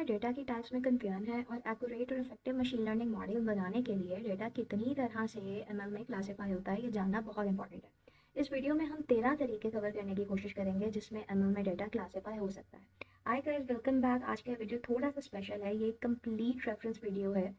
Data की types में confusion है और एक्यूरेट और इफेक्टिव मशीन लर्निंग मॉडल बनाने के लिए डेटा कितनी तरह से एमएल में क्लासिफाई होता है ये जानना बहुत इंपॉर्टेंट है। इस वीडियो में हम 13 तरीके कवर करने की कोशिश करेंगे जिसमें एमएल में डेटा क्लासिफाई हो सकता है। Hi guys, welcome back. आज का वीडियो थोड़ा सा स्पेशल है, ये एक कंप्लीट रेफरेंस वीडियो है।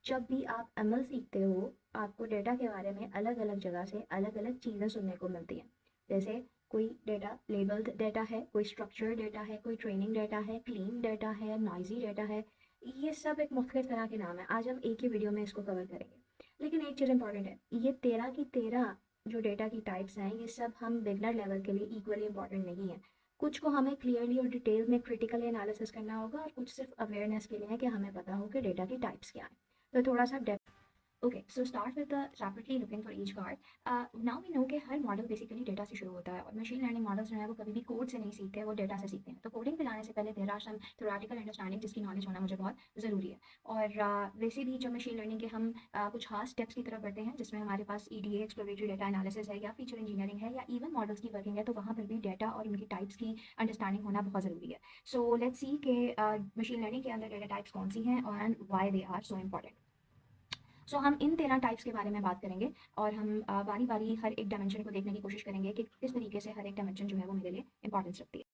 जब भी आप एमएल सीखते हो आपको डेटा के बारे में अलग अलग जगह से अलग अलग चीज़ें सुनने को मिलती हैं। जैसे कोई डेटा लेबल्ड डेटा है, कोई स्ट्रक्चर डेटा है, कोई ट्रेनिंग डेटा है, क्लीन डेटा है, नॉइजी डेटा है। ये सब एक मुख्तलिफ तरह के नाम है। आज हम एक ही वीडियो में इसको कवर करेंगे। लेकिन एक चीज़ इंपॉर्टेंट है, ये 13 की 13 जो डेटा की टाइप्स हैं ये सब हम बिगनर लेवल के लिए इक्वली इंपॉर्टेंट नहीं है। कुछ को हमें क्लियरली और डिटेल में क्रिटिकली एनालिसिस करना होगा और कुछ सिर्फ अवेयरनेस के लिए है कि हमें पता हो कि डेटा की टाइप्स क्या है। तो थोड़ा सा okay, so start with the separately looking for each card. Now we know कि हर मॉडल बेसिकली डेटा से शुरू होता है और मशीन लर्निंग मॉडल्स जो है वो कभी भी कोड से नहीं सीखते, वो डेटा से सीखते हैं। तो कोडिंग पे लाने से पहले there are some theoretical understanding जिसकी नॉलेज होना मुझे बहुत ज़रूरी है। और वैसे भी जो मशीन लर्निंग के हम कुछ खास स्टेप्स की तरफ बढ़ते हैं जिसमें हमारे पास ईडीए एक्सप्लोरेटरी डेटा एनालिसिस है या फीचर इंजीनियरिंग है या इवन मॉडल्स की वर्किंग है, तो वहाँ पर भी डेटा और उनकी टाइप्स की अंडरस्टैंडिंग होना बहुत ज़रूरी है। सो लेट्स सी कि मशीन लर्निंग के अंदर डेटा टाइप्स कौन सी हैं and why they are so important. So हम इन 13 टाइप्स के बारे में बात करेंगे और हम बारी बारी हर एक डायमेंशन को देखने की कोशिश करेंगे कि किस तरीके से हर एक डायमेंशन जो है वो मेरे लिए इंपॉर्टेंस रखती है।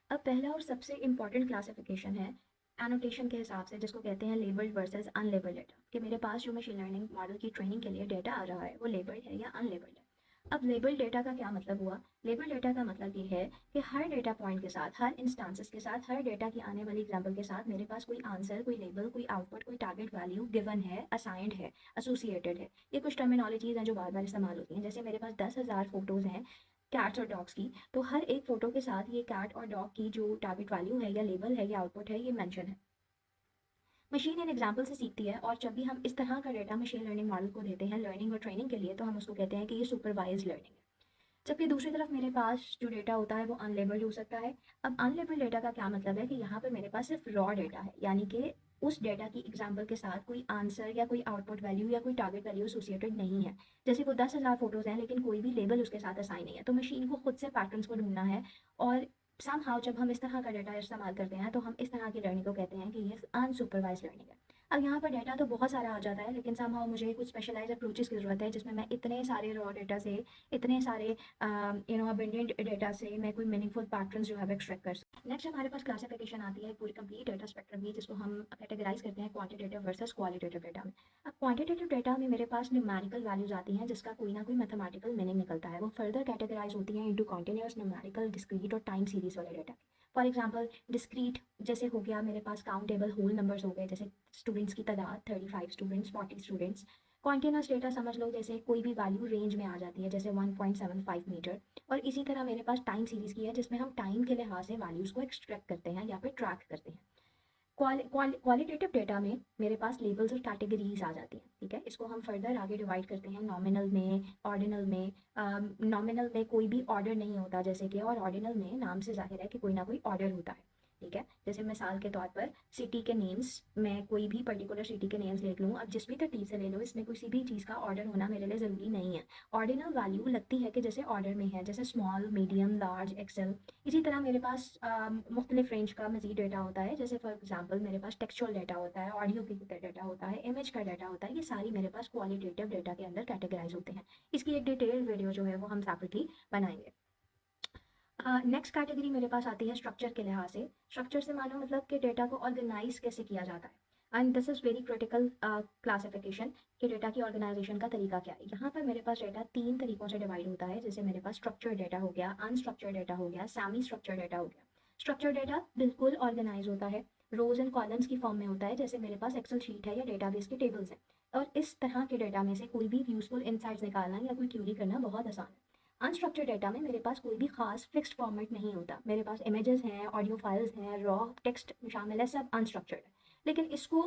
अब पहला और सबसे इंपॉर्टेंट क्लासिफिकेशन है एनोटेशन के हिसाब से, जिसको कहते हैं लेबल्ड वर्सेस अनलेबल्ड डेटा। कि मेरे पास जो मशीन लर्निंग मॉडल की ट्रेनिंग के लिए डेटा आ रहा है वो लेबल्ड है या अनलेबल्ड है। अब लेबल डेटा का क्या मतलब हुआ? लेबल डेटा का मतलब ये है कि हर डेटा पॉइंट के साथ, हर इंस्टांसेस के साथ, हर डेटा की आने वाली एग्जांपल के साथ मेरे पास कोई आंसर, कोई लेबल, कोई आउटपुट, कोई टारगेट वैल्यू गिवन है, असाइंड है, एसोसिएटेड है। ये कुछ टर्मिनोलॉजीज हैं जो बार बार इस्तेमाल होती हैं। जैसे मेरे पास 10,000 फोटोज़ हैं कैट्स और डॉग्स की, तो हर एक फ़ोटो के साथ ये कैट और डॉग की जो टारगेट वैल्यू है या लेबल है या आउटपुट है ये मेंशन है। मशीन इन एग्जाम्पल से सीखती है और जब भी हम इस तरह का डेटा मशीन लर्निंग मॉडल को देते हैं लर्निंग और ट्रेनिंग के लिए, तो हम उसको कहते हैं कि ये सुपरवाइज लर्निंग है। जबकि दूसरी तरफ मेरे पास जो डेटा होता है वो अनलेबल्ड हो सकता है। अब अनलेबल्ड डेटा का क्या मतलब है कि यहाँ पर मेरे पास सिर्फ रॉ डेटा है, यानी कि उस डेटा की एग्जाम्पल के साथ कोई आंसर या कोई आउटपुट वैल्यू या कोई टारगेट वैल्यू एसोसिएटेड नहीं है। जैसे वो 10,000 फोटोज़ हैं लेकिन कोई भी लेबल उसके साथ असाइन नहीं है, तो मशीन को खुद से पैटर्न्स को ढूंढना है। और समहाउ जब हम इस तरह का डेटा इस्तेमाल करते हैं तो हम इस तरह की लर्निंग को कहते हैं कि ये अनसुपरवाइज लर्निंग है। अब यहाँ पर डेटा तो बहुत सारा आ जाता है लेकिन समहाउ मुझे कुछ स्पेशलाइज अप्रोचेस की ज़रूरत है जिसमें मैं इतने सारे रॉ डेटा से, इतने सारे अबेंडेंट डेटा से मैं कोई मीनिंगफुल पैटर्न्स जो है एक्सट्रैक्ट कर सकूँ। नेक्स्ट हमारे पास क्लासिफिकेशन आती है पूरी कंप्लीट डेटा स्पेक्ट्रम की, जिसको हम कैटेगराइज करते हैं क्वांटिटेटिव वर्सेस क्वालिटेटिव डेटा में। अब क्वांटिटेटिव डेटा में मेरे पास न्यूमेरिकल वैल्यूज आती हैं जिसका कोई ना कोई मैथमेटिकल मीनिंग निकलता है। वो फर्दर कैटेगराइज होती हैं इंटू कॉन्टिन्यूस, न्यूमेरिकल, डिस्क्रीट और टाइम सीरीज वाले डेटा। फॉर एग्जाम्पल डिस्क्रीट जैसे हो गया मेरे पास काउंटेबल होल नंबर्स हो गए, जैसे स्टूडेंट्स की तादाद 35 स्टूडेंट्स, 40 स्टूडेंट्स। कॉन्टिन्यूस डेटा समझ लो जैसे कोई भी वैल्यू रेंज में आ जाती है, जैसे 1.75 मीटर। और इसी तरह मेरे पास टाइम सीरीज़ की है जिसमें हम टाइम के लिहाज से वैल्यूज़ को एक्सट्रैक्ट करते हैं या फिर ट्रैक करते हैं। क्वालिटेटिव डेटा में मेरे पास लेबल्स और कैटेगरीज आ जाती हैं। ठीक है, इसको हम फर्दर आगे डिवाइड करते हैं नॉमिनल में, ऑर्डिनल में। नॉमिनल में कोई भी ऑर्डर नहीं होता जैसे कि, और ऑर्डिनल में नाम से जाहिर है कि कोई ना कोई ऑर्डर होता है। ठीक है, जैसे मिसाल के तौर पर सिटी के नेम्स, मैं कोई भी पर्टिकुलर सिटी के नेम्स ले लूँ, अब जिस भी तरतीब से ले लो, इसमें किसी भी चीज़ का ऑर्डर होना मेरे लिए ज़रूरी नहीं है। ऑर्डिनल वैल्यू लगती है कि जैसे ऑर्डर में है, जैसे स्मॉल, मीडियम, लार्ज, एक्सेल। इसी तरह मेरे पास मुख्तलिफ रेंज का मजीद डेटा होता है, जैसे फॉर एग्जांपल मेरे पास टेक्सचुअल डेटा होता है, ऑडियो की डेटा होता है, इमेज का डेटा होता है। ये सारी मेरे पास क्वालिटेटिव डेटा के अंदर कैटेगराइज होते हैं। इसकी एक डिटेल्ड वीडियो जो है वो हम सेपरेटली बनाएंगे। नेक्स्ट कैटेगरी मेरे पास आती है स्ट्रक्चर के लिहाज से। स्ट्रक्चर से मानो मतलब कि डेटा को ऑर्गेनाइज कैसे किया जाता है। And this is very critical classification कि डेटा की ऑर्गेनाइजेशन का तरीका क्या है। यहाँ पर मेरे पास डेटा 3 तरीकों से डिवाइड होता है। जैसे मेरे पास स्ट्रक्चर डेटा हो गया, अनस्ट्रक्चर डेटा हो गया, सेमी स्ट्रक्चर डेटा हो गया। स्ट्रक्चर डेटा बिल्कुल ऑर्गेनाइज होता है, रोज एंड कॉलम्स की फॉर्म में होता है, जैसे मेरे पास एक्सेल शीट है या डेटाबेस के टेबल्स हैं। और इस तरह के डेटा में से कोई भी यूजफुल इंसाइट्स निकालना या कोई क्यूरी करना बहुत आसान है। अनस्ट्रक्चर्ड डेटा में मेरे पास कोई भी खास फिक्स्ड फॉर्मेट नहीं होता। मेरे पास इमेजेस हैं, ऑडियो फाइल्स हैं, रॉ टेक्स्ट शामिल है, सब अनस्ट्रक्चर्ड है। लेकिन इसको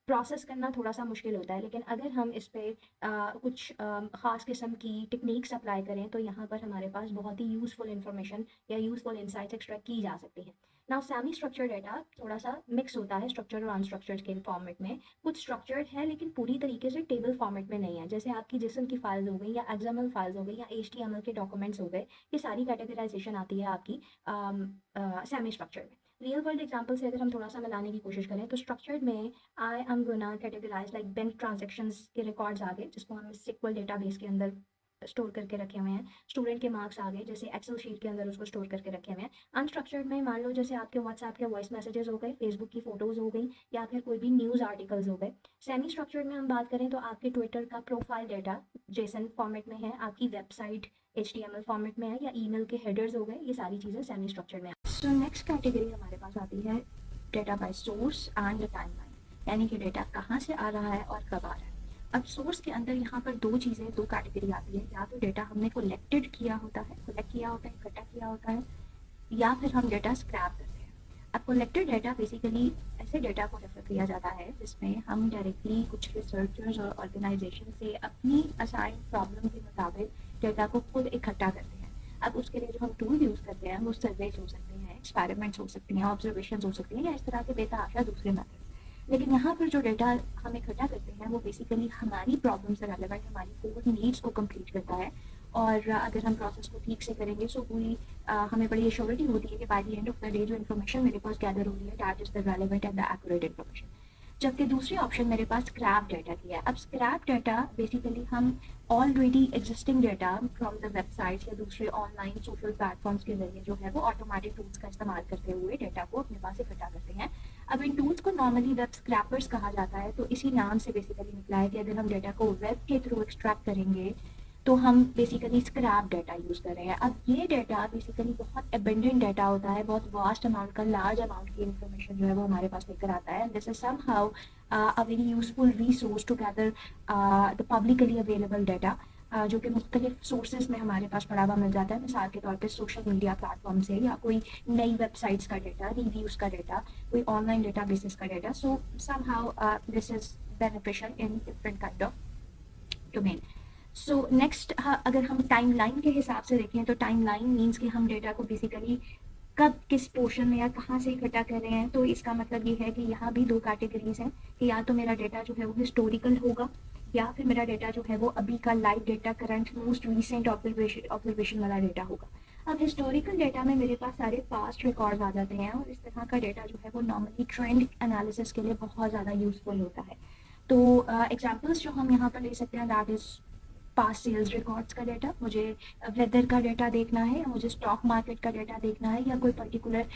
प्रोसेस करना थोड़ा सा मुश्किल होता है। लेकिन अगर हम इस पे कुछ ख़ास किस्म की टेक्निक्स अप्लाई करें तो यहाँ पर हमारे पास बहुत ही यूज़फुल इंफॉर्मेशन या यूज़फुल इंसाइट्स एक्सट्रैक्ट की जा सकती हैं। नाउ सेमी स्ट्रक्चर्ड डेटा थोड़ा सा मिक्स होता है स्ट्रक्चर और अनस्ट्रक्चर्ड के फॉर्मेट में। कुछ स्ट्रक्चर्ड है लेकिन पूरी तरीके से टेबल फॉर्मेट में नहीं है, जैसे आपकी जिसम की फाइल्स हो गई या एक्सएमएल फाइल्स हो गई या HTML के डॉक्यूमेंट्स हो गए। ये सारी कैटेगराइजेशन आती है आपकी सेमी स्ट्रक्चर में। रियल वर्ल्ड एग्जांपल से अगर हम थोड़ा सा मिलाने की कोशिश करें तो स्ट्रक्चर्ड में I am gonna categorize like bank transactions के रिकॉर्ड्स आ गए जिसको हम सिक्वल डेटाबेस के अंदर स्टोर करके रखे हुए हैं। स्टूडेंट के मार्क्स आ गए जैसे एक्सेल शीट के अंदर उसको स्टोर करके रखे हुए हैं। अनस्ट्रक्चर्ड में मान लो जैसे आपके व्हाट्सएप के वॉइस मैसेजेस हो गए, फेसबुक की फोटोज हो गई, या फिर कोई भी न्यूज़ आर्टिकल्स हो गए। सेमी स्ट्रक्चर्ड में हम बात करें तो आपके ट्विटर का प्रोफाइल डाटा जेसन फॉर्मेट में है, आपकी वेबसाइट HTML फॉर्मेट में है, या ईमेल के हेडर्स हो गए, ये सारी चीज़ें सेमी स्ट्रक्चर्ड में। सो नेक्स्ट कैटेगरी हमारे पास आती है data bye source and timeline, यानी कि डेटा कहाँ से आ रहा है और कब आ रहा है। अब सोर्स के अंदर यहाँ पर दो कैटेगरी आती है, या तो डेटा हमने कलेक्ट किया होता है, इकट्ठा किया होता है, या फिर हम डेटा स्क्रैप करते हैं। अब कलेक्टेड डेटा बेसिकली ऐसे डेटा को रेफर किया जाता है जिसमें हम डायरेक्टली कुछ रिसर्चर्स और ऑर्गेनाइजेशन से अपनी असाइन प्रॉब्लम के मुताबिक डेटा को खुद इकट्ठा करते हैं। अब उसके लिए जो हम टूल यूज़ करते हैं वो सर्वेज हो सकते हैं, एक्सपेरिमेंट्स हो सकती हैं, ऑब्जर्वेशन हो सकती हैं, या इस तरह के बेतहाशा दूसरे मेथड। लेकिन यहाँ पर जो डेटा हम इकट्ठा करते हैं वो बेसिकली हमारी प्रॉब्लम से रेलेवेंट, हमारी कोर नीड्स को कंप्लीट करता है। और अगर हम प्रोसेस को ठीक से करेंगे सो पूरी हमें बड़ी एश्योरिटी होती है कि by the end of the day जो इन्फॉर्मेशन मेरे पास गैदर हो रही है that is the relevant and the accurate information. जबकि दूसरी ऑप्शन मेरे पास स्क्रैप डाटा की है। अब स्क्रैप डाटा बेसिकली हम already existing data from the websites या दूसरे ऑनलाइन सोशल प्लेटफॉर्म्स के जरिए जो है वो ऑटोमेटिक टूल्स का इस्तेमाल करते हुए डाटा को अपने पास इकट्ठा करते हैं। अब इन टूल्स को नॉर्मली वेब स्क्रैपर्स कहा जाता है, तो इसी नाम से बेसिकली निकला है कि अगर हम डाटा को वेब के थ्रू एक्सट्रैक्ट करेंगे तो हम बेसिकली स्क्रैप डाटा यूज़ कर रहे हैं। अब ये डाटा बेसिकली बहुत एबेंडेंट डाटा होता है, बहुत वास्ट अमाउंट का, लार्ज अमाउंट की इन्फॉर्मेशन जो है वो हमारे पास लेकर आता है। This is somehow a very useful resource to gather the publicly available data, जो कि मुख्तलिफ सोर्सेज में हमारे पास पड़ा हुआ मिल जाता है। मिसाल के तौर पे सोशल मीडिया प्लेटफॉर्म से, या कोई नई वेबसाइट्स का डाटा, रिव्यूज़ का डाटा, कोई ऑनलाइन डाटा बेसिस का data. So somehow this is beneficial in different kind of domain. So next अगर हम टाइमलाइन के हिसाब से देखें तो टाइमलाइन मीन्स कि हम डेटा को बेसिकली कब किस पोर्शन में या कहाँ से इकट्ठा कर रहे हैं। तो इसका मतलब ये है कि यहाँ भी दो कैटेगरीज हैं कि या तो मेरा डेटा जो है वो हिस्टोरिकल होगा, या फिर मेरा डेटा जो है वो अभी का live data, current most recent observation वाला डेटा होगा। अब हिस्टोरिकल डेटा में मेरे पास सारे पास्ट रिकॉर्ड्स आ जाते हैं, और इस तरह का डेटा जो है वो नॉर्मली ट्रेंड एनालिसिस के लिए बहुत ज़्यादा यूजफुल होता है। तो एग्जाम्पल्स जो हम यहाँ पर ले सकते हैं that is past sales records का डाटा, मुझे वेदर का डाटा देखना है, या मुझे स्टॉक मार्केट का डाटा देखना है, या कोई पर्टिकुलर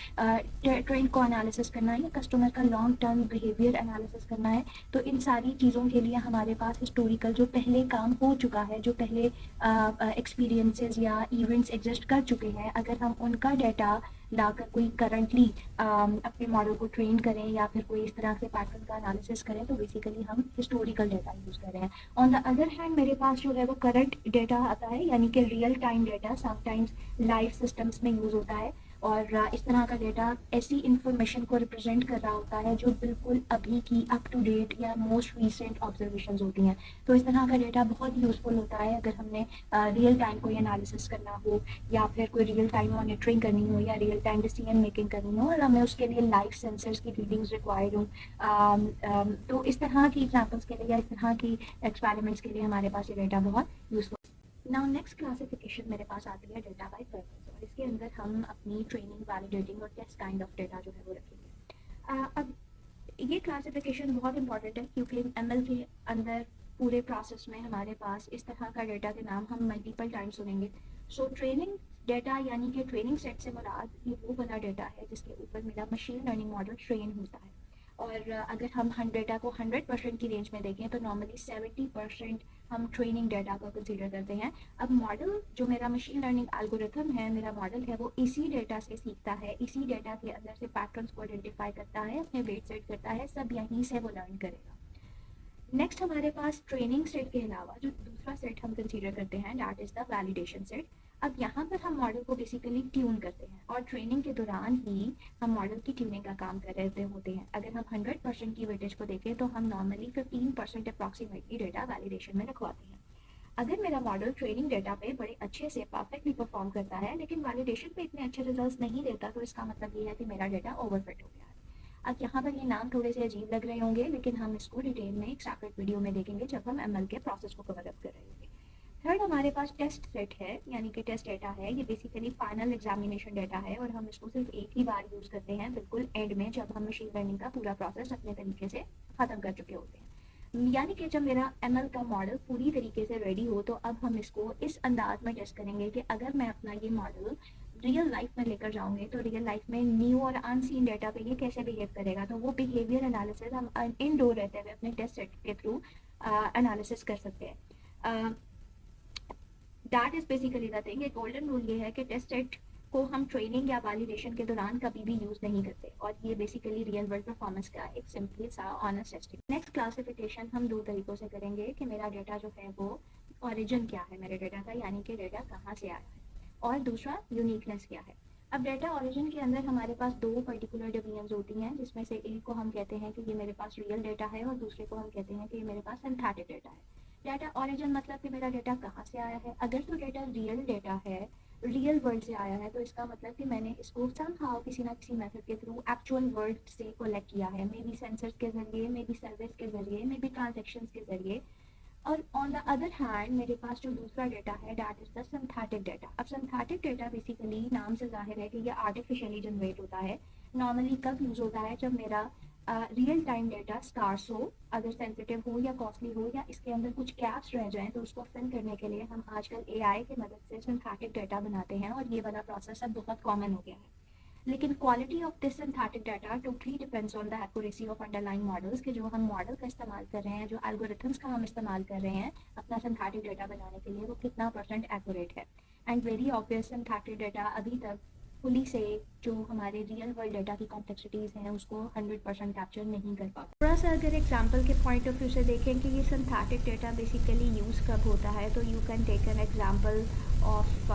ट्रेंड को एनालिसिस करना है, या कस्टमर का लॉन्ग टर्म बिहेवियर एनालिसिस करना है। तो इन सारी चीज़ों के लिए हमारे पास हिस्टोरिकल जो पहले काम हो चुका है, जो पहले एक्सपीरियंसेस या इवेंट्स एग्जिस्ट कर चुके हैं, अगर हम उनका डाटा लाकर कोई करंटली अपने मॉडल को ट्रेन करें या फिर कोई इस तरह से पैटर्न का एनालिसिस करें, तो बेसिकली हम हिस्टोरिकल डाटा यूज़ कर रहे हैं। ऑन द अदर हैंड मेरे पास जो है वो करंट डेटा आता है, यानी कि real time data sometimes live systems में यूज़ होता है, और इस तरह का डेटा ऐसी इंफॉर्मेशन को रिप्रेजेंट कर रहा होता है जो बिल्कुल अभी की अप टू डेट या मोस्ट रीसेंट ऑब्जर्वेशंस होती हैं। तो इस तरह का डेटा बहुत यूज़फुल होता है अगर हमने रियल टाइम कोई एनालिसिस करना हो, या फिर कोई रियल टाइम मॉनिटरिंग करनी हो, या रियल टाइम डिसीजन मेकिंग करनी हो, और हमें उसके लिए लाइव सेंसर्स की रीडिंग्स रिक्वायर्ड हो। तो इस तरह की एग्जाम्पल्स के लिए या इस तरह की एक्सपेरिमेंट्स के लिए हमारे पास ये डेटा बहुत यूज़फुल। नाउ नेक्स्ट क्लासिफिकेशन मेरे पास आती है डेटा बाय पर्पस, और इसके अंदर हम अपनी ट्रेनिंग, वैलिडेटिंग और टेस्ट काइंड ऑफ डेटा जो है वो रखेंगे। अब ये क्लासिफिकेशन बहुत इंपॉर्टेंट है क्योंकि ML के अंदर पूरे प्रोसेस में हमारे पास इस तरह का डेटा के नाम हम मल्टीपल टाइम सुनेंगे। सो ट्रेनिंग डेटा यानी कि ट्रेनिंग सेट से मुराद ये वो वाला डेटा है जिसके ऊपर मेरा मशीन लर्निंग मॉडल ट्रेन होता है। और अगर हम डेटा को 100% की रेंज में देखें तो नॉर्मली 70% हम ट्रेनिंग डेटा को कंसीडर करते हैं। अब मॉडल जो मेरा मशीन लर्निंग एल्गोरिथम है, मेरा मॉडल है, वो इसी डेटा से सीखता है, इसी डेटा के अंदर से पैटर्न्स को आइडेंटिफाई करता है, अपने वेट सेट करता है, सब यहीं से वो लर्न करेगा। नेक्स्ट हमारे पास ट्रेनिंग सेट के अलावा जो दूसरा सेट हम कंसीडर करते हैं that is the validation set. अब यहाँ पर हम मॉडल को बेसिकली ट्यून करते हैं, और ट्रेनिंग के दौरान ही हम मॉडल की ट्यूनिंग का काम कर रहे होते हैं। अगर हम 100% की वेटेज को देखें तो हम नॉर्मली 15% अप्रॉक्सीमेटली डेटा वैलिडेशन में रखवाते हैं। अगर मेरा मॉडल ट्रेनिंग डेटा पे बड़े अच्छे से परफेक्टली परफॉर्म करता है लेकिन वैलिडेशन पे इतने अच्छे रिजल्ट्स नहीं देता, तो इसका मतलब ये है कि मेरा डेटा ओवरफिट हो गया है। अब यहाँ पर ये नाम थोड़े से अजीब लग रहे होंगे, लेकिन हम इसको डिटेल में एक सेपरेट वीडियो में देखेंगे जब हम ML के प्रोसेस को कवर अप कर रहे होंगे। थर्ड हमारे पास टेस्ट सेट है, यानी कि टेस्ट डेटा है। ये बेसिकली फाइनल एग्जामिनेशन डेटा है और हम इसको सिर्फ एक ही बार यूज़ करते हैं, बिल्कुल एंड में, जब हम मशीन लर्निंग का पूरा प्रोसेस अपने तरीके से ख़त्म कर चुके होते हैं। यानी कि जब मेरा ML का मॉडल पूरी तरीके से रेडी हो, तो अब हम इसको इस अंदाज में टेस्ट करेंगे कि अगर मैं अपना ये मॉडल रियल लाइफ में लेकर जाऊंगे तो रियल लाइफ में न्यू और अनसीन डेटा पे ये कैसे बिहेव करेगा। तो वो बिहेवियर एनालिसिस हम इनडोर रहते हुए अपने टेस्ट सेट के थ्रू एनालिसिस कर सकते हैं। That is basically the thing. एक गोल्डन रूल ये है कि टेस्ट सेट को हम ट्रेनिंग या वैलिडेशन के दौरान कभी भी यूज़ नहीं करते, और ये बेसिकली रियल वर्ल्ड परफॉर्मेंस का एक सिंपली सा ऑनेस्ट टेस्टिंग। नेक्स्ट क्लासिफिकेशन हम दो तरीक़ों से करेंगे कि मेरा डेटा जो है वो ओरिजिन क्या है मेरे डेटा का, यानी कि डेटा कहाँ से आया है, और दूसरा यूनिकनेस क्या है। अब डेटा ओरिजिन के अंदर हमारे पास दो पर्टिकुलर डिवीजन्स होती हैं, जिसमें से एक को हम कहते हैं कि ये मेरे पास रियल डेटा है और दूसरे को हम कहते हैं कि ये मेरे पास सिंथेटिक डेटा है। डेटा ओरिजिन मतलब कि मेरा डेटा कहाँ से आया है। अगर तो डेटा रियल डेटा है, रियल वर्ल्ड से आया है, तो इसका मतलब कि मैंने इसको समहाउ किसी ना किसी मेथड के थ्रू एक्चुअल वर्ल्ड से कलेक्ट किया है, मे बी सेंसर्स के ज़रिए, मे बी सर्विस के ज़रिए, मे बी ट्रांजेक्शन्स के ज़रिए। और ऑन द अदर हैंड मेरे पास जो दूसरा डेटा है that is the synthetic data. अब सिंथेटिक डेटा बेसिकली नाम से जाहिर है कि ये आर्टिफिशियली जनरेट होता है। नॉर्मली कब यूज़ होता है, जब मेरा रियल टाइम डेटा स्कार्स हो, अगर सेंसिटिव हो या कॉस्टली हो, या इसके अंदर कुछ गैप्स रह जाएं, तो उसको फिल करने के लिए हम आजकल AI की मदद से सिंथेटिक डेटा बनाते हैं, और ये वाला प्रोसेस अब बहुत कॉमन हो गया है। लेकिन quality of this synthetic data totally depends on the accuracy of underlying models, के जो हम मॉडल का इस्तेमाल कर रहे हैं, जो एल्गोरिथम्स का हम इस्तेमाल कर रहे हैं अपना सिंथेटिक डाटा बनाने के लिए, वो कितना % एक्यूरेट है। And very obvious, synthetic data अभी तक फुली से जो हमारे रियल वर्ल्ड डाटा की कॉम्प्लेक्सिटीज़ हैं उसको 100% कैप्चर नहीं कर पाता। थोड़ा सा अगर एग्जांपल के पॉइंट ऑफ व्यू से देखें कि ये सिंथेटिक डाटा बेसिकली यूज़ कब होता है, तो you can take an example of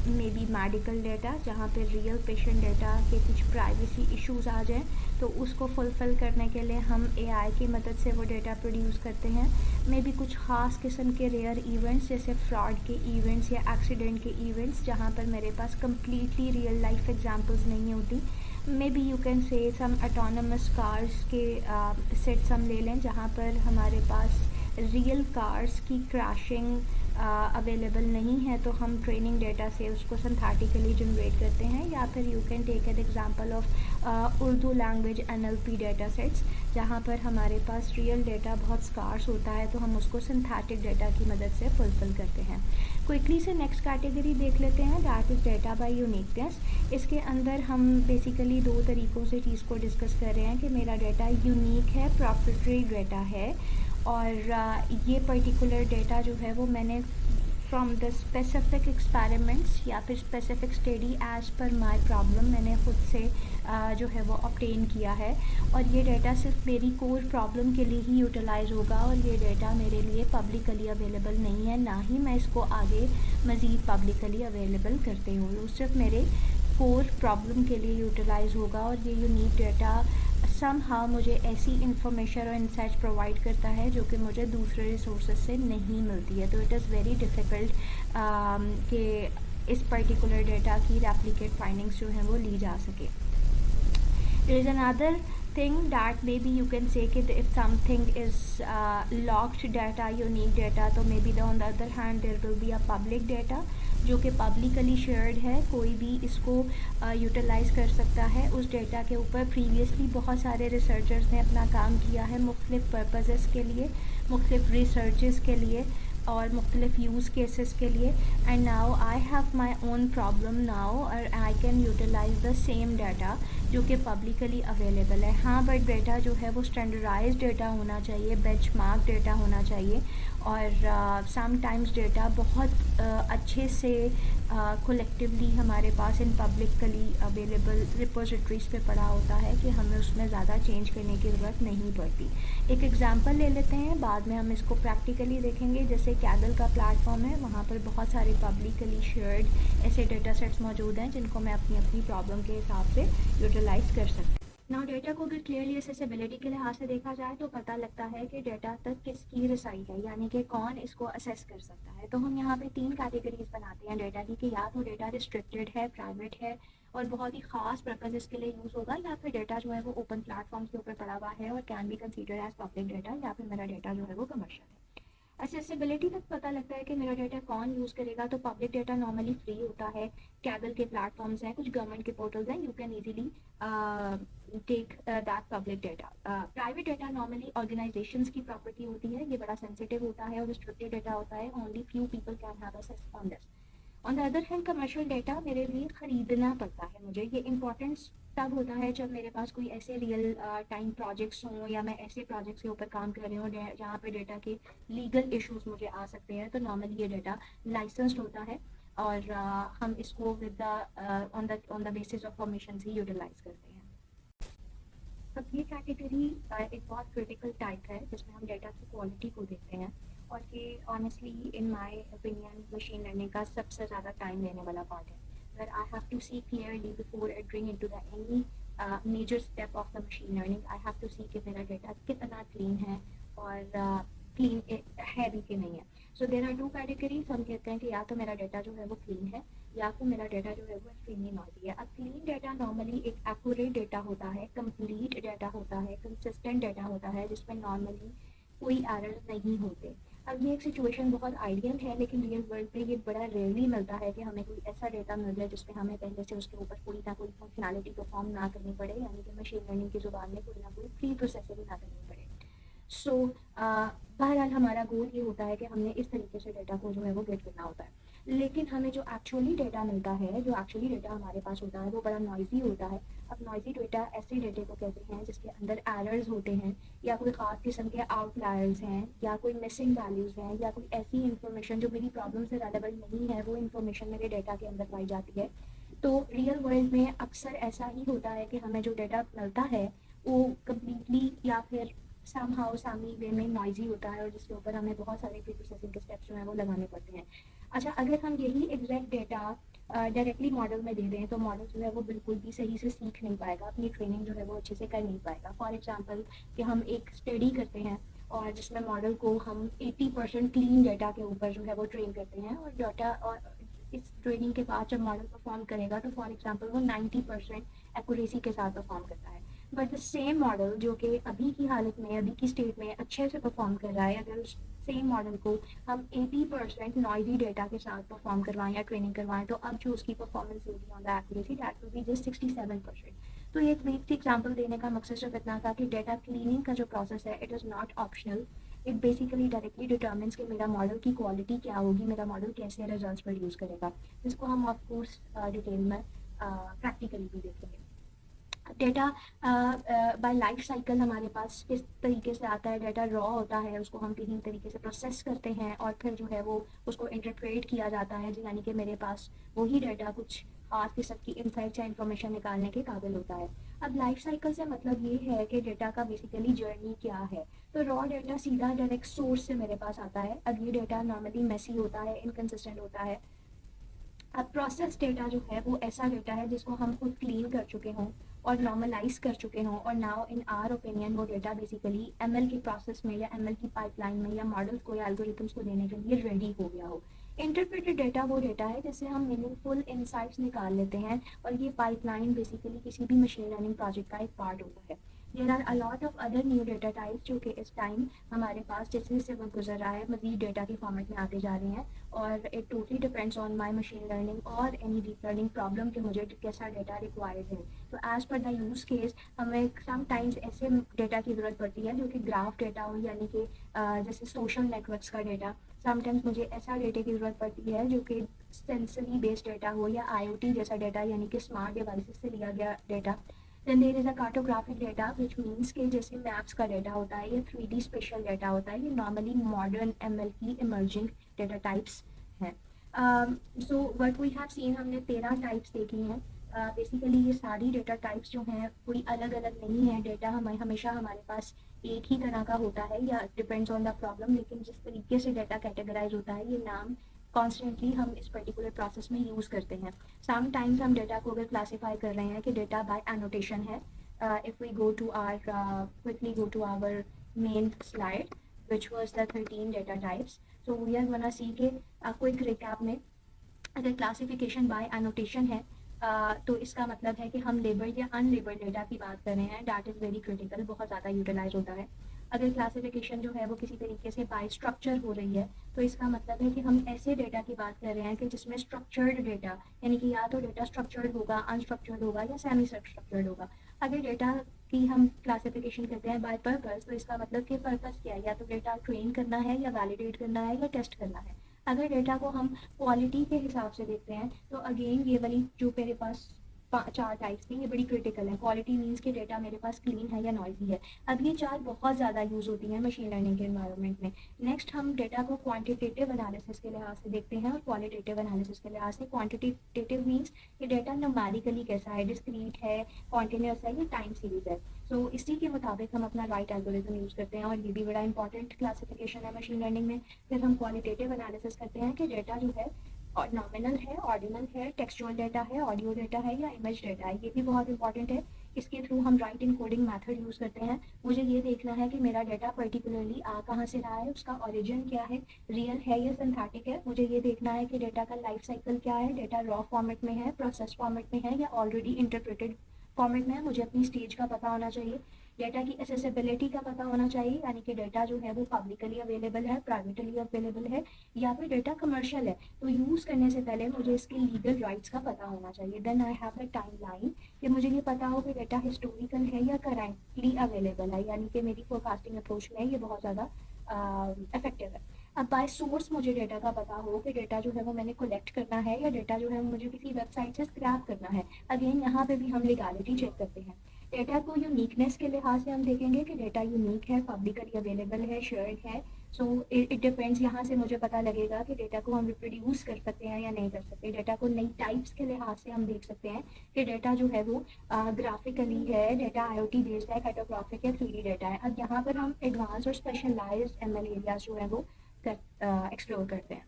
may be medical data, जहाँ पे रियल पेशेंट डाटा के कुछ प्राइवेसी इश्यूज आ जाएं, तो उसको फुलफ़िल करने के लिए हम AI की मदद से वो डेटा प्रोड्यूस करते हैं। मे बी कुछ ख़ास किस्म के रेयर इवेंट्स, जैसे फ्रॉड के इवेंट्स या एक्सीडेंट के इवेंट्स, जहाँ पर मेरे पास कम्प्लीटली रियल लाइफ एग्जांपल्स नहीं होती। May be you can say some autonomous cars के सेट्स हम ले लें, जहाँ पर हमारे पास रियल कार्स की क्रैशिंग अवेलेबल नहीं है, तो हम ट्रेनिंग डेटा से उसको सिंथेटिकली जनरेट करते हैं। या फिर you can take an example of Urdu language NLP data sets, जहाँ पर हमारे पास रियल डेटा बहुत स्कार्स होता है, तो हम उसको सिंथेटिक डेटा की मदद से फुलफ़िल करते हैं। क्विकली से नेक्स्ट कैटेगरी देख लेते हैं, that is data bye uniqueness. इसके अंदर हम बेसिकली दो तरीक़ों से चीज़ को डिस्कस कर रहे हैं कि मेरा डेटा यूनिक है, प्रॉप्रिएटरी डेटा है, और ये पर्टिकुलर डेटा जो है वो मैंने फ्रॉम द स्पेसिफिक एक्सपेरिमेंट्स या फिर specific study as per my problem मैंने खुद से जो है वो ऑब्टेन किया है, और ये डेटा सिर्फ मेरी कोर प्रॉब्लम के लिए ही यूटिलाइज होगा, और ये डेटा मेरे लिए पब्लिकली अवेलेबल नहीं है, ना ही मैं इसको आगे मज़ीद पब्लिकली अवेलेबल करती हूँ। वो सिर्फ मेरे कोर प्रॉब्लम के लिए यूटिलाइज होगा, और ये यूनिक डेटा समहाउ मुझे ऐसी इंफॉर्मेशन और इंसाइट्स प्रोवाइड करता है जो कि मुझे दूसरे रिसोर्सेज से नहीं मिलती है। तो इट इज़ वेरी डिफ़िकल्ट कि इस पर्टिकुलर डेटा की रेप्लिकेट फाइंडिंग्स जो हैं वो ली जा सके। There is another thing that maybe you can say कि if something is locked data, unique data, तो maybe on the other hand there will be a public data जो कि पब्लिकली शेयर्ड है, कोई भी इसको यूटिलाइज़ कर सकता है। उस डेटा के ऊपर प्रीवियसली बहुत सारे रिसर्चर्स ने अपना काम किया है मुख्तलिफ पर्पसेस के लिए, मुख्तलिफ रिसर्चेस के लिए और मुख्तलिफ यूज़ केसेस के लिए। And now I have my own problem now, और I can utilize the same data जो कि पब्लिकली अवेलेबल है। हाँ, बट डेटा जो है वो स्टैंडर्डाइज्ड डेटा होना चाहिए, बेंचमार्क डेटा होना चाहिए, और समटाइम्स डेटा बहुत अच्छे से कलेक्टिवली हमारे पास इन पब्लिकली अवेलेबल रिपोजिटरीज़ पे पड़ा होता है कि हमें उसमें ज़्यादा चेंज करने की ज़रूरत नहीं पड़ती। एक एग्जांपल ले लेते हैं, बाद में हम इसको प्रैक्टिकली देखेंगे। जैसे कैगल का प्लेटफॉर्म है, वहाँ पर बहुत सारे पब्लिकली शेयर्ड ऐसे डेटा सेट्स मौजूद हैं जिनको मैं अपनी अपनी प्रॉब्लम के हिसाब से यूटिलाइज़ कर सकती हूँ। नाउ डेटा को अगर क्लियरली एसेसिबिलिटी के लिहाज से देखा जाए तो पता लगता है कि डेटा तक किसकी रसाई है, यानी कि कौन इसको असेस कर सकता है। तो हम यहाँ पे 3 कैटेगरीज बनाते हैं डेटा की, कि या तो डेटा रिस्ट्रिक्टेड है, प्राइवेट है और बहुत ही ख़ास पर्पसेस के लिए यूज़ होगा, या फिर डेटा जो है वो ओपन प्लेटफॉर्म्स के ऊपर पड़ा हुआ है और can be considered as public data, या फिर मेरा डेटा जो है वो कमर्शियल है। असेसिबिलिटी तक पता लगता है कि मेरा डेटा कौन यूज़ करेगा। तो पब्लिक डेटा नॉर्मली फ्री होता है, कैगल के प्लेटफॉर्म्स हैं, कुछ गवर्नमेंट के पोर्टल्स हैं, you can easily take that public data. Private data normally organisations की प्रॉपर्टी होती है, ये बड़ा सेंसिटिव होता है और रिस्ट्रिक्टेड डेटा होता है, only few people can have access on this. On the other hand commercial data मेरे लिए ख़रीदना पड़ता है मुझे। ये इंपॉर्टेंस तब होता है जब मेरे पास कोई ऐसे रियल टाइम प्रोजेक्ट्स हों या मैं ऐसे प्रोजेक्ट्स के ऊपर काम कर रही हूँ जहाँ पे डेटा के लीगल इश्यूज मुझे आ सकते हैं। तो नॉर्मली ये डेटा लाइसेंस्ड होता है और हम इसको with the on the basis of permission ही यूटिलाइज करते हैं। अब ये कैटेगरी एक बहुत क्रिटिकल टाइप है जिसमें हम डेटा की क्वालिटी को देखते हैं, और ये honestly in my opinion machine learning का सबसे ज़्यादा टाइम लेने वाला पार्ट है। where I have to see clearly before entering into the any major step of the machine learning. I have to see कि मेरा डेटा कितना क्लीन है और क्लीन है भी कि नहीं है। सो देर आर टू कैटेगरीज। हम कहते हैं कि या तो मेरा डेटा जो है वो क्लीन है या फिर मेरा डेटा जो है वो एक्सट्रीमली नॉइजी है। अब क्लीन डेटा नॉर्मली एक एक्यूरेट डेटा होता है, कंप्लीट डेटा होता है, कंसिस्टेंट डेटा होता है जिसमें नॉर्मली कोई एरर्स नहीं होते। अब ये एक सिचुएशन बहुत आइडियल है, लेकिन रियल वर्ल्ड पे ये बड़ा रेयरली मिलता है कि हमें कोई ऐसा डेटा मिल जाए जिसमें हमें पहले से उसके ऊपर कोई ना कोई फंक्शनैलिटी परफॉर्म ना करनी पड़े, यानी कि मशीन लर्निंग की ज़ुबान में कोई ना कोई प्री प्रोसेसिंग ना करनी पड़े। सो बहरहाल हमारा गोल ये होता है कि हमने इस तरीके से डेटा को जो है वो गेट करना होता है। लेकिन हमें जो एक्चुअली डेटा मिलता है, जो एक्चुअली डेटा हमारे पास होता है वो बड़ा नॉइजी होता है। अब नॉइजी डेटा ऐसे डेटे को कहते हैं जिसके अंदर एरर्स होते हैं, या कोई ख़ास किस्म के आउटलायर्स हैं, या कोई मिसिंग वैल्यूज़ हैं, या कोई ऐसी इन्फॉर्मेशन जो मेरी प्रॉब्लम से रेलेवेंट नहीं है, वो इन्फॉर्मेशन मेरे डेटा के अंदर पाई जाती है। तो रियल वर्ल्ड में अक्सर ऐसा ही होता है कि हमें जो डेटा मिलता है वो कम्प्लीटली या फिर समहाउ सामी वे में नॉइजी होता है, और जिसके ऊपर हमें बहुत सारे प्री प्रोसेसिंग के स्टेप्स जो हैं वो लगाने पड़ते हैं। अच्छा, अगर हम यही एग्जैक्ट डेटा डायरेक्टली मॉडल में दे दें तो मॉडल जो है वो बिल्कुल भी सही से सीख नहीं पाएगा, अपनी ट्रेनिंग जो है वो अच्छे से कर नहीं पाएगा। फॉर एग्जांपल कि हम एक स्टडी करते हैं और जिसमें मॉडल को हम 80% क्लीन डेटा के ऊपर जो है वो ट्रेन करते हैं, और डेटा और इस ट्रेनिंग के बाद जब मॉडल परफॉर्म करेगा तो फॉर एग्जांपल वो 90% एक्यूरेसी के साथ परफॉर्म करता है। बट द सेम मॉडल जो कि अभी की हालत में, अभी की स्टेट में अच्छे से परफॉर्म कर रहा है, अगर उस सेम मॉडल को हम 80% नॉइजी डेटा के साथ परफॉर्म करवाएं या ट्रेनिंग करवाएं, तो अब जो उसकी परफॉर्मेंस होगी on the accuracy that will be just 67%। तो एक ब्रीफ एग्जांपल देने का मकसद सिर्फ इतना था कि डेटा क्लीनिंग का जो प्रोसेस है it is not optional. It basically directly determines कि मेरा मॉडल की क्वालिटी क्या होगी, मेरा मॉडल कैसे रिजल्ट्स प्रोड्यूस करेगा, जिसको हम ऑफ कोर्स डिटेल में प्रैक्टिकली भी देखेंगे। डेटा बाय लाइफ साइकिल हमारे पास किस तरीके से आता है। डेटा रॉ होता है, उसको हम किसी तरीके से प्रोसेस करते हैं और फिर जो है वो उसको इंटरप्रेट किया जाता है, यानी कि मेरे पास वही डेटा कुछ खास किस्म की इंसाइट्स या इन्फॉर्मेशन निकालने के काबिल होता है। अब लाइफ साइकिल से मतलब ये है कि डेटा का बेसिकली जर्नी क्या है। तो रॉ डेटा सीधा डायरेक्ट सोर्स से मेरे पास आता है। अब ये डेटा नॉर्मली मेसी होता है, इनकन्सिस्टेंट होता है। अब प्रोसेस डेटा जो है वो ऐसा डेटा है जिसको हम खुद क्लीन कर चुके हों और नॉर्मलाइज कर चुके हों, और नाउ इन आर ओपिनियन वो डेटा बेसिकली एमएल की प्रोसेस में या एमएल की पाइपलाइन में या मॉडल्स को या एल्गोरिथम्स को देने के लिए रेडी हो गया हो। इंटरप्रेटेड डेटा वो डेटा है जिससे हम मीनिंगफुल इंसाइट्स निकाल लेते हैं, और ये पाइपलाइन बेसिकली किसी भी मशीन लर्निंग प्रोजेक्ट का एक पार्ट होता है। There are a lot of other new data types जो कि इस टाइम हमारे पास जैसे जैसे वक्त गुजर रहा है मज़ीद डेटा के फॉर्मेट में आते जा रहे हैं, और it totally depends on my machine learning और एनी डीप लर्निंग प्रॉब्लम कि मुझे कैसा डेटा रिक्वायर्ड है। तो as per the use case हमें समटाइम्स ऐसे डेटा की ज़रूरत पड़ती है जो कि ग्राफ डेटा हो, यानी कि जैसे सोशल नेटवर्क्स का डेटा। समटाइम्स मुझे ऐसा डेटा की ज़रूरत पड़ती है जो कि सेंसरी बेस्ड डेटा हो, या IoT जैसा डेटा, यानी कि स्मार्ट डिवाइसेस से लिया गया data. Then there is a cartographic data which means के जैसे मैप्स का डेटा होता है या 3D स्पेशल डेटा होता है। ये नॉर्मली मॉडर्न ML की इमर्जिंग डेटा टाइप्स हैं। So what we have seen, हमने 13 टाइप्स देखी हैं। बेसिकली ये सारी डेटा टाइप्स जो हैं कोई अलग अलग नहीं है। डेटा हमेशा हमारे पास एक ही तरह का होता है, या डिपेंड्स ऑन द प्रॉब्लम, लेकिन जिस तरीके से डेटा कैटेगराइज होता है ये नाम कॉन्स्टेंटली हम इस पर्टिकुलर प्रोसेस में यूज़ करते हैं। समटाइम्स हम डेटा को अगर क्लासीफाई कर रहे हैं कि डेटा बाय एनोटेशन है, if we go to our quickly go to our main slide which was the 13 data types. So we are gonna see के क्विक रिकैप में अगर क्लासिफिकेशन बाय एनोटेशन है तो इसका मतलब है कि हम लेबल्ड या अनलेबल्ड डेटा की बात कर रहे हैं। डैट इज़ वेरी क्रिटिकल, बहुत ज़्यादा यूटिलाइज होता है। अगर क्लासिफिकेशन जो है वो किसी तरीके से बाय स्ट्रक्चर हो रही है, तो इसका मतलब है कि हम ऐसे डेटा की बात कर रहे हैं कि जिसमें स्ट्रक्चर्ड डेटा, यानी कि या तो डेटा स्ट्रक्चर्ड होगा, अनस्ट्रक्चर्ड होगा या सेमी स्ट्रक्चर्ड होगा। अगर डेटा की हम क्लासिफिकेशन करते हैं बाय पर्पस, तो इसका मतलब कि पर्पस क्या है, या तो डेटा ट्रेन करना है या वैलिडेट करना है या टेस्ट करना है। अगर डेटा को हम क्वालिटी के हिसाब से देखते हैं, तो अगेन ये वाली जो मेरे पास चार टाइप्स थी, ये बड़ी क्रिटिकल है। क्वालिटी मीन्स कि डेटा मेरे पास क्लीन है या नॉइजी है। अब ये चार बहुत ज़्यादा यूज़ होती हैं मशीन लर्निंग के एनवायरनमेंट में। नेक्स्ट हम डेटा को क्वांटिटेटिव एनालिसिस के लिहाज से देखते हैं और क्वालिटेटिव एनालिसिस के लिहाज से। क्वांटिटेटिव मीन्स कि डेटा न्यूमेरिकली कैसा है, डिस्क्रीट है, कॉन्टिन्यूस है या टाइम सीरीज है। तो इसी के मुताबिक हम अपना राइट एल्गोरिथम यूज़ करते हैं, और ये भी बड़ा इंपॉर्टेंट क्लासिफिकेशन है मशीन लर्निंग में। फिर हम क्वालिटेटिव एनालिसिस करते हैं कि डेटा जो है और नॉमिनल है, ऑर्डिनल है, टेक्सचुअल डेटा है, ऑडियो डेटा है या इमेज डेटा है। ये भी बहुत इंपॉर्टेंट है। इसके थ्रू हम राइट इनकोडिंग मेथड यूज़ करते हैं। मुझे ये देखना है कि मेरा डेटा पर्टिकुलरली आ कहाँ से रहा है, उसका ओरिजिन क्या है, रियल है या सिंथेटिक है। मुझे ये देखना है कि डेटा का लाइफ साइकिल क्या है, डेटा रॉ फॉर्मेट में है, प्रोसेस फॉर्मेट में है या ऑलरेडी इंटरप्रेटेड फॉर्मेट में है। मुझे अपनी स्टेज का पता होना चाहिए। डेटा की एसेसिबिलिटी का पता होना चाहिए, यानी कि डेटा जो है वो पब्लिकली अवेलेबल है, प्राइवेटली अवेलेबल है, या फिर डेटा कमर्शियल है। तो यूज़ करने से पहले मुझे इसके लीगल राइट्स का पता होना चाहिए। Then I have the time line, कि मुझे ये पता हो कि डेटा हिस्टोरिकल है या करेंटली अवेलेबल है, यानी कि मेरी फोरकास्टिंग अप्रोच में ये बहुत ज़्यादा इफेक्टिव है। अब बाय सोर्स मुझे डेटा का पता हो कि डेटा जो है वो मैंने कलेक्ट करना है या डेटा जो है वो मुझे किसी वेबसाइट से स्क्रैप करना है। अगेन यहाँ पे भी हम लीगलिटी चेक करते हैं। डेटा को यूनिकनेस के लिहाज से हम देखेंगे कि डेटा यूनिक है, पब्लिकली अवेलेबल है, शेयर्ड है। So it depends. यहाँ से मुझे पता लगेगा कि डेटा को हम रिप्रोड्यूस कर सकते हैं या नहीं कर सकते। डेटा को नई टाइप्स के लिहाज से हम देख सकते हैं कि डेटा जो है वो ग्राफिकली है, डेटा IoT बेस्ड है, कैटोग्राफिक है, 3D डेटा है। अब यहाँ पर हम एडवांस और स्पेशलाइज्ड ML एरियाज जो है वो एक्सप्लोर करते हैं।